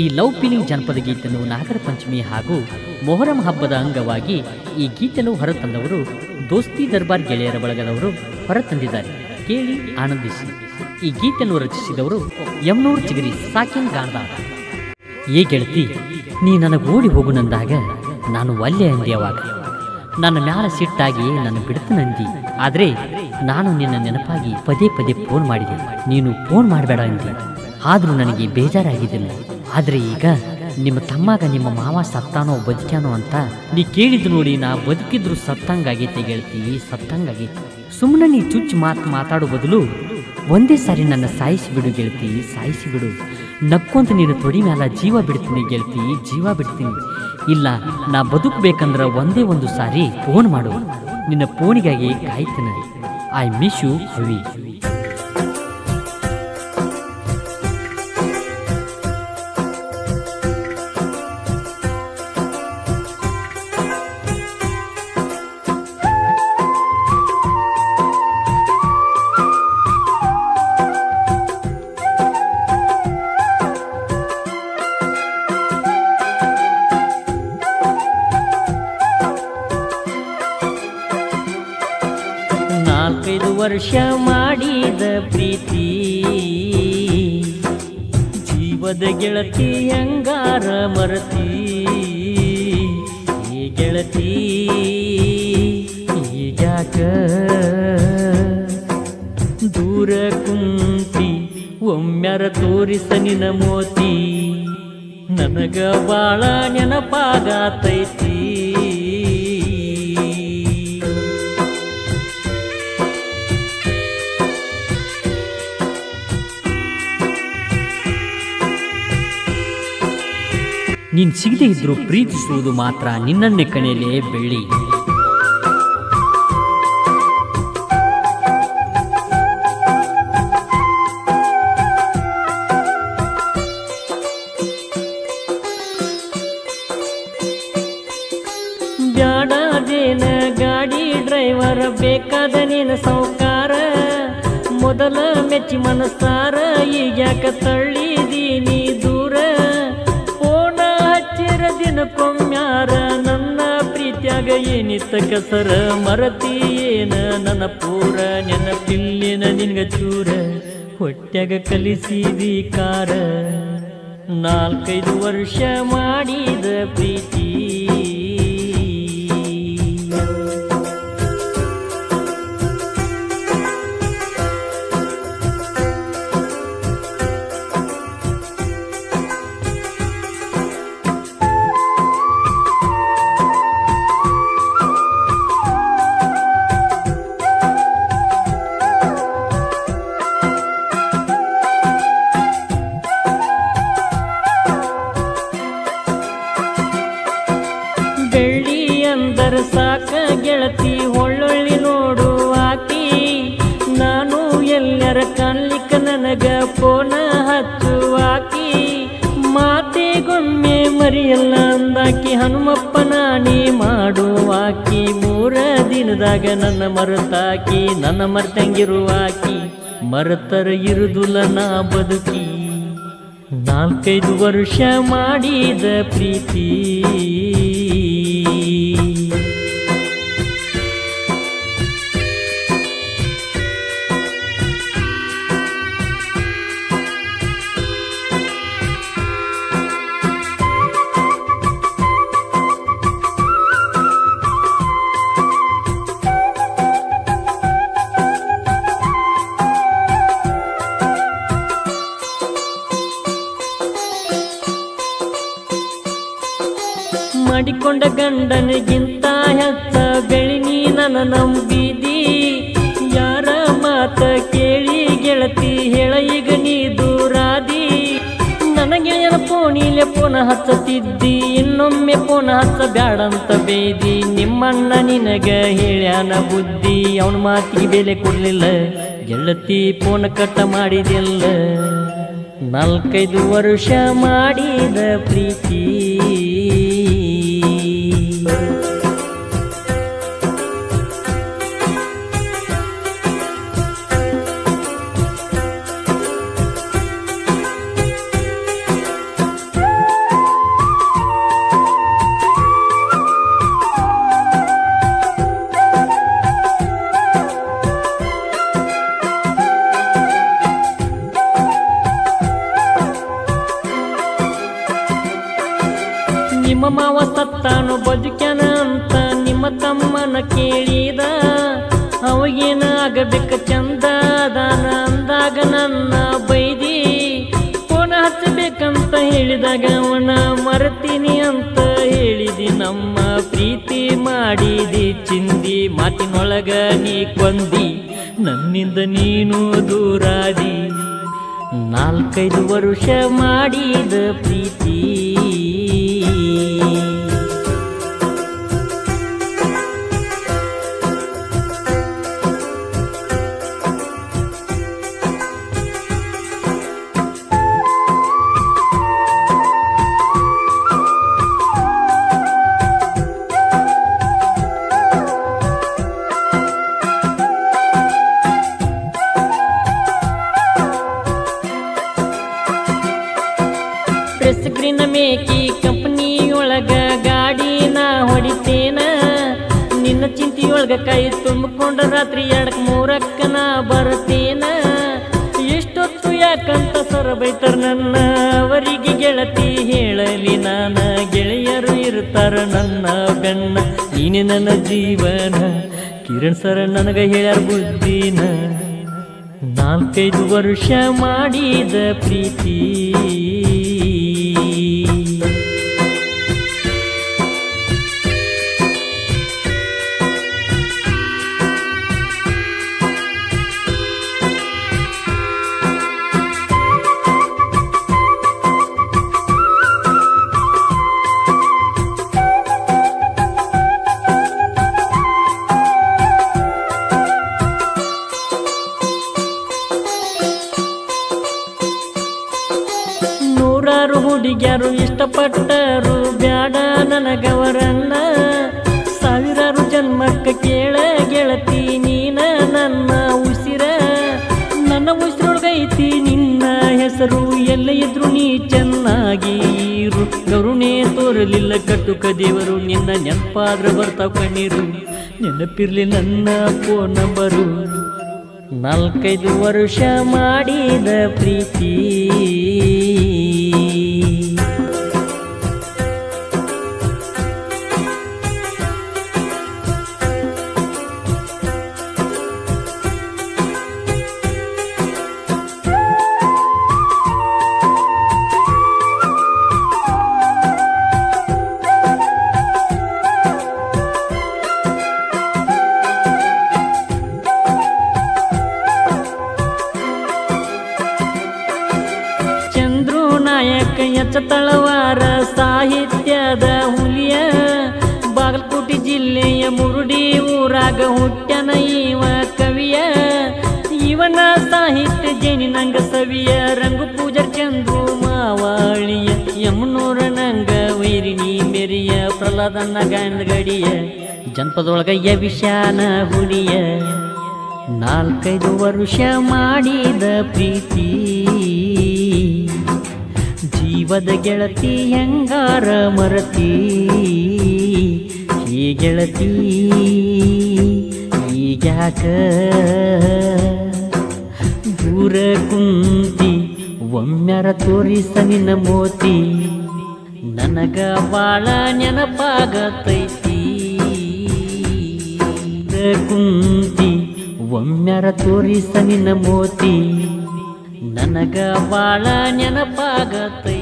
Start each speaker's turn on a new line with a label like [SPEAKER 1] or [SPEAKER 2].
[SPEAKER 1] ಈ love feeling ಜನಪದ ಗೀತೆಯನ್ನು ನಾಗರ ಪಂಚಮಿ ಹಾಗೂ ಮೊಹರಂ ಹಬ್ಬದ ಅಂಗವಾಗಿ ಈ ಗೀತೆಯನ್ನು ಹೊರತಂದವರು ದೋಸ್ತಿ ದರ್ಬಾರ್ ಗೆಳೆಯರ ಬಳಗದವರು ಹೊರತಂದಿದ್ದಾರೆ. ಕೇಳಿ ಆನಂದಿಸಿ. ಈ ಗೀತೆಯನ್ನು ರಚಿಸಿದವರು ಯಮನೂರ್ ಚಿಗರಿ ಸಾಕಿನ್ ಗಾಂಧಾರ. ಏ ಗೆಳತಿ, ನೀ ನನಗೆ ಓಡಿ ಹೋಗು ನಂದಾಗ ನಾನು ಒಲ್ಲೆ ಅಂದಿ. ಅವಾಗ ನನ್ನ ಮ್ಯಾಲ ಸಿಟ್ಟಾಗಿ ನನ್ನ ಬಿಡ್ತನಂದಿ. ಆದರೆ ನಾನು ನಿನ್ನ ನೆನಪಾಗಿ ಪದೇ ಪದೇ ಫೋನ್ ಮಾಡಿದೆ. ನೀನು ಫೋನ್ ಮಾಡಬೇಡ ಅಂದಿ. ಆದರೂ ನನಗೆ ಬೇಜಾರಾಗಿದ್ದಿಲ್ಲ. ಆದರೆ ಈಗ ನಿಮ್ಮ ತಮ್ಮಾಗ ನಿಮ್ಮ ಮಾವ ಸತ್ತಾನೋ ಬದುಕ್ಯಾನೋ ಅಂತ ನೀ ಕೇಳಿದ್ದು ನೋಡಿ ನಾ ಬದುಕಿದ್ರು ಸತ್ತಂಗಾಗೈತೆ ಗೆಳತಿ, ಸತ್ತಂಗಾಗೈತೆ. ಸುಮ್ಮನೆ ನೀ ಚುಚ್ಚು ಮಾತಾಡೋ ಬದಲು ಒಂದೇ ಸಾರಿ ನನ್ನ ಸಾಯಿಸಿಬಿಡು ಗೆಳತಿ, ಸಾಯಿಸಿಬಿಡು. ನಕ್ಕೊಂತ ನೀನು ತೊಡಿ ಮ್ಯಾಲ ಜೀವ ಬಿಡ್ತೀನಿ ಗೆಳತಿ, ಜೀವ ಬಿಡ್ತೀನಿ. ಇಲ್ಲ, ನಾ ಬದುಕಬೇಕಂದ್ರೆ ಒಂದೇ ಒಂದು ಸಾರಿ ಫೋನ್ ಮಾಡು. ನಿನ್ನ ಫೋನಿಗಾಗಿ ಕಾಯ್ತೀನಿ. I miss you heavy. ವರ್ಷ ಮಾಡಿದ ಪ್ರೀತಿ ಜೀವದ ಗೆಳತಿ ಹಂಗಾರ ಮರತಿ. ಈ ಗೆಳತಿ ಈಗ್ಯಾಕ ದೂರ ಕುಂತಿ, ಒಮ್ಮ್ಯಾರ ತೋರಿಸ ನಿನ ಮೋತಿ. ನನಗ ಬಾಳ ನೆನಪಾಗತೈತಿ. ನೀನು ಸಿಗದೇ ಇದ್ರೂ ಪ್ರೀತಿಸುವುದು ಮಾತ್ರ ನಿನ್ನನ್ನೇ ಕಣೆಯಲೇ ಬೆಳ್ಳಿ. ಬ್ಯಾಡದೇನ ಗಾಡಿ ಡ್ರೈವರ್, ಬೇಕಾದ ನೀನು ಸೌಕಾರ. ಮೊದಲ ಮೆಚ್ಚಿ ಮನಸ್ಸಾರ, ಈಗ್ಯಾಕ ತಳ್ಳಿದೀನಿ ದೂರ. ದಿನಕ್ಕೊಮ್ಮ್ಯಾರ ನನ್ನ ಪ್ರೀತ್ಯಾಗ ಏನಿತ್ತ ಕಸರ, ಮರತಿ ಏನ ನನ್ನ ಪೂರ. ನೆನಪಿಲ್ಲೇನ ನಿನ್ಗ ಚೂರ, ಹೊಟ್ಯಾಗ ಕಲಿಸಿದಿ ಕಾರ. 4-5 ವರ್ಷ ಮಾಡಿದ ಪ್ರೀತಿ ಸಾಕ ಗೆಳತಿ, ಒಳ್ಳೊಳ್ಳಿ ನೋಡು ಆಕಿ. ನಾನು ಎಲ್ಲರ ಕಾಣ್ಲಿಕ್ಕ ನನಗ ಫೋನ ಹಚ್ಚುವಾಕಿ. ಮಾತೆಗೊಮ್ಮೆ ಮರಿಯಲ್ಲ ಅಂದಾಕಿ, ಹನುಮಪ್ಪ ನಾನಿ ಮಾಡುವಾಕಿ. 3 ದಿನದಾಗ ನನ್ನ ಮರೆತಾಕಿ, ನನ್ನ ಮರ್ತಂಗಿರುವಾಕಿ. ಮರೆತರ ಇರುದುಲ್ಲ ನಾ ಬದುಕಿ. 4-5 ವರ್ಷ ಮಾಡಿದ ಪ್ರೀತಿ ಮಾಡಿಕೊಂಡ ಗಂಡನಿಗಿಂತ ಹೆಚ್ಚ ಬೆಳಿ ನೀ ನನ್ನ ನಂಬಿದಿ. ಯಾರ ಮಾತ ಕೇಳಿ ಗೆಳತಿ ಹೇಳ ಈಗ ನೀ ದೂರಾದಿ. ನನ್ನ ಗೆಳೆಯನ ಫೋನಿಲೆ ಫೋನ ಹಚ್ಚತಿದ್ದಿ, ಇನ್ನೊಮ್ಮೆ ಫೋನ ಹಚ್ಚ ಬ್ಯಾಡಂತ ಬೇದಿ. ನಿಮ್ಮಣ್ಣ ನಿನಗ ಹೇಳ್ಯಾನ ಬುದ್ಧಿ, ಅವನ ಮಾತಿಗೆ ಬೆಲೆ ಕೊಡ್ಲಿಲ್ಲ. ಗೆಳತಿ ಫೋನ ಕಟ್ಟ ಮಾಡಿದೆಲ್ಲ. 4-5 ವರ್ಷ ಮಾಡಿದ ಪ್ರೀತಿ
[SPEAKER 2] ನಿಮ್ಮ ಮಾವ ಸತ್ತಾನು ಬದುಕ್ಯಾನ ಅಂತ ನಿಮ್ಮ ತಮ್ಮನ ಕೇಳಿದ. ಅವಾಗೇನ ಆಗಬೇಕ ಚಂದ ದಾನ ಅಂದಾಗ ನನ್ನ ಬೈದಿ. ಫೋನ್ ಹಚ್ಚಬೇಕಂತ ಹೇಳಿದಾಗ ಅವನ ಮರೆತೀನಿ ಅಂತ ಹೇಳಿದಿ. ನಮ್ಮ ಪ್ರೀತಿ ಮಾಡಿದಿ ಚಿಂದಿ, ಮಾತಿನೊಳಗ ನೀ ಕೊಂದಿ, ನನ್ನಿಂದ ನೀನು ದೂರಾದಿ. 4-5 ವರ್ಷ ಮಾಡಿದ ಪ್ರೀತಿ. ಸ್ಕ್ರೀನ್ ಮೇಕಿ ಕಂಪನಿಯೊಳಗ ಗಾಡಿ ನಾ ಹೊಡಿತೇನ. ನಿನ್ನ ಚಿಂತೆಯೊಳಗ ಕೈ ತುಂಬಿಕೊಂಡ ರಾತ್ರಿ 2-3 ನಾ ಬರ್ತೇನ. ಎಷ್ಟೊತ್ತು ಯಾಕಂತ ಸರ ಬೈತಾರ ನನ್ನ, ಅವರಿಗೆ ಗೆಳತಿ ಹೇಳಲಿ ನಾನ. ಗೆಳೆಯರು ಇರ್ತಾರ ನನ್ನ ಬೆನ್ನ, ನೀನೆ ನನ್ನ ಜೀವನ. ಕಿರಣ್ ಸರ ನನಗ ಹೇಳ್ಯಾರ ಬುದ್ಧಿನ. 4-5 ವರ್ಷ ಮಾಡಿದ ಪ್ರೀತಿ. ಹುಡುಗ್ಯಾರು ಇಷ್ಟಪಟ್ಟರು ಬ್ಯಾಡ ನನಗವರನ್ನ. 1000 ಜನ್ಮಕ್ಕ ಕೇಳ ಗೆಳತಿ ನೀನ ನನ್ನ ಉಸಿರ. ನನ್ನ ಉಸಿರೊಳಗೈತಿ ನಿನ್ನ ಹೆಸರು, ಎಲ್ಲ ಇದ್ರು ನೀ ಚೆನ್ನಾಗಿ ಇರು. ಕರುಣೆ ತೋರಲಿಲ್ಲ ಕಟುಕ ದೇವರು, ನಿನ್ನ ನೆನಪಾದ್ರ ಬರ್ತಾವ ಕಣ್ಣೀರು. ನೆನಪಿರ್ಲಿ ನನ್ನ ಫೋನ್ ನಂಬರು. 4-5 ವರ್ಷ ಮಾಡಿದ ಪ್ರೀತಿ. ಎಚ್ ತಳವಾರ ಸಾಹಿತ್ಯದ ಹುಲಿಯ. ಬಾಗಲಕೋಟೆ ಜಿಲ್ಲೆಯ ಮುರುಡಿ ಊರಾಗ ಹುಟ್ಟ್ಯಾನ ಇವ ಕವಿಯ. ಇವನ ಸಾಹಿತ್ಯ ಜೇನಿನಂಗ ಸವಿಯ. ರಂಗು ಪೂಜರ್ ಚಂದ್ರು ಮಾವಾಳಿಯ. ಯಮನೂರ ನಂಗ ವೈರಿಣಿ ಮೆರಿಯ. ಪ್ರಹ್ಲಾದನ ಗಾಯನ ಗಡಿಯ. ಜನಪದೊಳಗ ಯವಿಶಾನ ಹುಲಿಯ. 4-5 ವರ್ಷ ಮಾಡಿದ ಪ್ರೀತಿ. ಜೀವದ ಗೆಳತಿ ಹೆಂಗಾರ ಮರತಿ. ಈ ಗೆಳತಿ ಈಗ್ಯಾಕ ದೂರ ಕುಂತಿ. ಒಮ್ಮ್ಯಾರ ತೋರಿಸ ನಿನ್ನ ಮೋತಿ, ನನಗ ಬಾಳ ನೆನಪಾಗತೈತಿ. ಕುಂತಿ ಒಮ್ಮ್ಯಾರ ತೋರಿಸ ನಿನ್ನ ಮೋತಿ, ನನಗ ಬಾಳ ನೆನಪಾಗತೈತಿ.